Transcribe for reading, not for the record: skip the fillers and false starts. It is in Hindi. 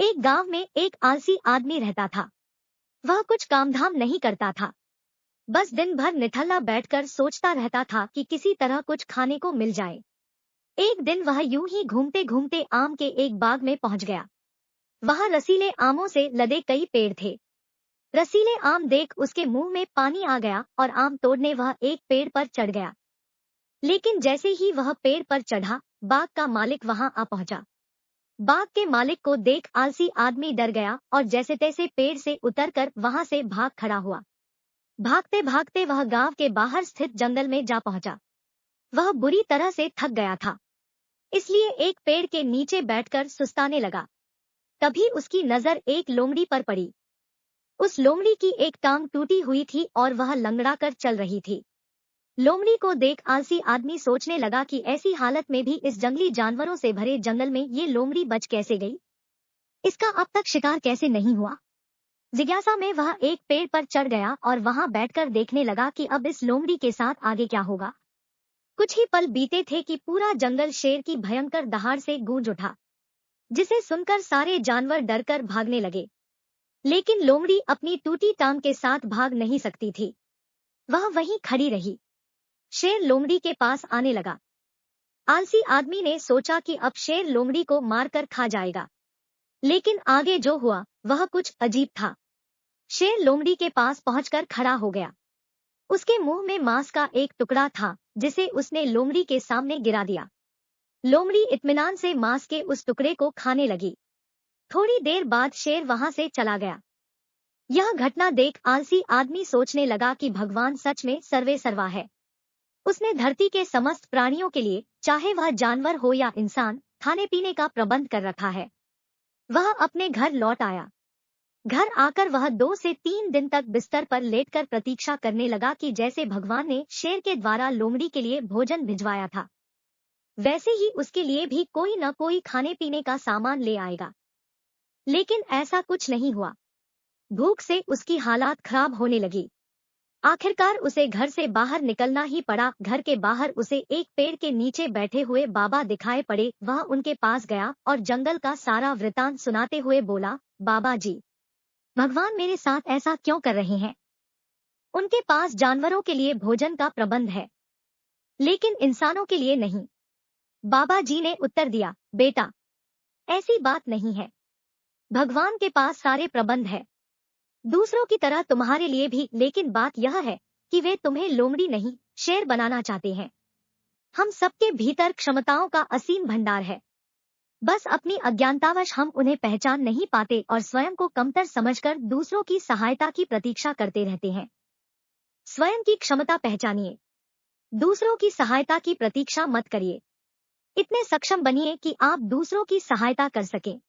एक गांव में एक आलसी आदमी रहता था। वह कुछ कामधाम नहीं करता था, बस दिन भर निठल्ला बैठकर सोचता रहता था कि किसी तरह कुछ खाने को मिल जाए। एक दिन वह यूं ही घूमते घूमते आम के एक बाग में पहुंच गया। वहां रसीले आमों से लदे कई पेड़ थे। रसीले आम देख उसके मुंह में पानी आ गया और आम तोड़ने वह एक पेड़ पर चढ़ गया। लेकिन जैसे ही वह पेड़ पर चढ़ा, बाग का मालिक वहां आ पहुंचा। बाग के मालिक को देख आलसी आदमी डर गया और जैसे तैसे पेड़ से उतरकर वहां से भाग खड़ा हुआ। भागते भागते वह गांव के बाहर स्थित जंगल में जा पहुंचा। वह बुरी तरह से थक गया था, इसलिए एक पेड़ के नीचे बैठकर सुस्ताने लगा। तभी उसकी नजर एक लोमड़ी पर पड़ी। उस लोमड़ी की एक टांग टूटी हुई थी और वह लंगड़ा कर चल रही थी। लोमड़ी को देख आलसी आदमी सोचने लगा कि ऐसी हालत में भी इस जंगली जानवरों से भरे जंगल में ये लोमड़ी बच कैसे गई, इसका अब तक शिकार कैसे नहीं हुआ। जिज्ञासा में वह एक पेड़ पर चढ़ गया और वहां बैठकर देखने लगा कि अब इस लोमड़ी के साथ आगे क्या होगा। कुछ ही पल बीते थे कि पूरा जंगल शेर की भयंकर दहाड़ से गूंज उठा, जिसे सुनकर सारे जानवर डरकर भागने लगे। लेकिन लोमड़ी अपनी टूटी टांग के साथ भाग नहीं सकती थी। वह वहीं खड़ी रही। शेर लोमड़ी के पास आने लगा। आलसी आदमी ने सोचा कि अब शेर लोमड़ी को मारकर खा जाएगा, लेकिन आगे जो हुआ वह कुछ अजीब था। शेर लोमड़ी के पास पहुंचकर खड़ा हो गया। उसके मुंह में मांस का एक टुकड़ा था, जिसे उसने लोमड़ी के सामने गिरा दिया। लोमड़ी इत्मीनान से मांस के उस टुकड़े को खाने लगी। थोड़ी देर बाद शेर वहां से चला गया। यह घटना देख आलसी आदमी सोचने लगा कि भगवान सच में सर्वे सर्वा है। उसने धरती के समस्त प्राणियों के लिए, चाहे वह जानवर हो या इंसान, खाने पीने का प्रबंध कर रखा है। वह अपने घर लौट आया। घर आकर वह 2 से 3 दिन तक बिस्तर पर लेटकर प्रतीक्षा करने लगा कि जैसे भगवान ने शेर के द्वारा लोमड़ी के लिए भोजन भिजवाया था, वैसे ही उसके लिए भी कोई न कोई खाने पीने का सामान ले आएगा। लेकिन ऐसा कुछ नहीं हुआ। भूख से उसकी हालात खराब होने लगी। आखिरकार उसे घर से बाहर निकलना ही पड़ा। घर के बाहर उसे एक पेड़ के नीचे बैठे हुए बाबा दिखाई पड़े। वह उनके पास गया और जंगल का सारा वृतांत सुनाते हुए बोला, बाबा जी, भगवान मेरे साथ ऐसा क्यों कर रहे हैं? उनके पास जानवरों के लिए भोजन का प्रबंध है, लेकिन इंसानों के लिए नहीं। बाबा जी ने उत्तर दिया, बेटा, ऐसी बात नहीं है। भगवान के पास सारे प्रबंध है, दूसरों की तरह तुम्हारे लिए भी, लेकिन बात यह है कि वे तुम्हें लोमड़ी नहीं, शेर बनाना चाहते हैं। हम सबके भीतर क्षमताओं का असीम भंडार है, बस अपनी अज्ञानतावश हम उन्हें पहचान नहीं पाते और स्वयं को कमतर समझकर दूसरों की सहायता की प्रतीक्षा करते रहते हैं। स्वयं की क्षमता पहचानिए, दूसरों की सहायता की प्रतीक्षा मत करिए। इतने सक्षम बनिए कि आप दूसरों की सहायता कर सकें।